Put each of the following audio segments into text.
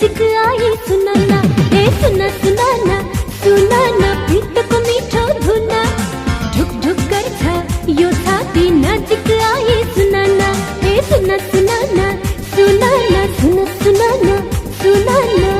नजिक आई सुनाना, ए सुना सुनाना, सुनाना प्रीत को मीठो धुना, ढुक ढुक गर्छ यो छाती नजिक आई सुनाना, ए सुना सुनाना, सुनाना सुना सुनाना, सुनाना।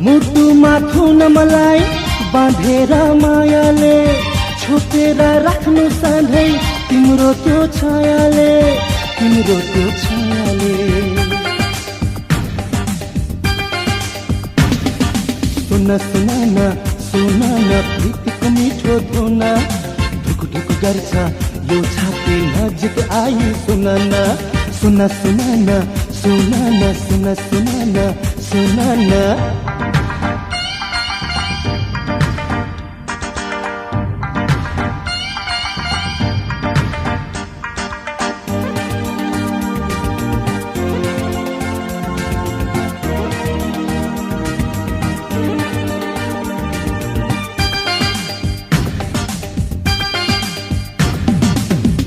मुटुमा थुन मलाई बाँधेर मायाले, छोपेर राख्नु सधैँ तिम्रो त्यो छायाले, तिम्रो त्यो छायाले। सुन सुनाना, सुनाना प्रीतिको मिठो धुना, ढुक ढुक गर्छ यो छाती नजिक आई सुनाना, सुन सुनाना, सुनाना सुन सुनाना, सुनाना।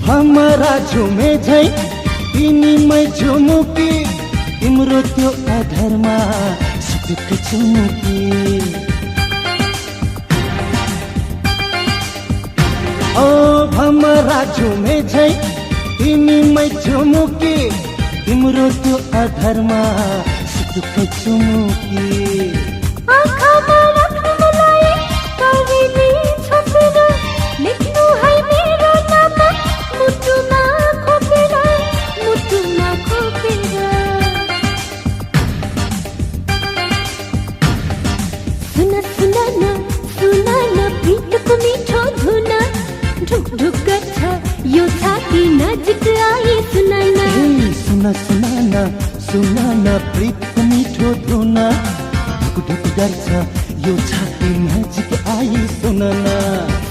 हमारा झुमे झै तिमीमै झुमुकी, तिम्रो त्यो आधारमा सुटुक चुमुकी। ओ हमारा झुमे झै तिमीमै झुमुकी, तिम्रो त्यो आधारमा सुटुक चुमुकी। ढुक ढुक गर्छ यो छाती नजिक आई सुनाना, सुना सुनाना, सुनाना प्रीतको मिठो धुना, ढुक ढुक गर्छ यो छाती नजिक आई सुनाना,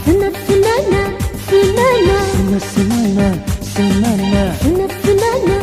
सुना सुनाना, सुनाना, सुना सुनाना, सुनाना, सुना सुनाना।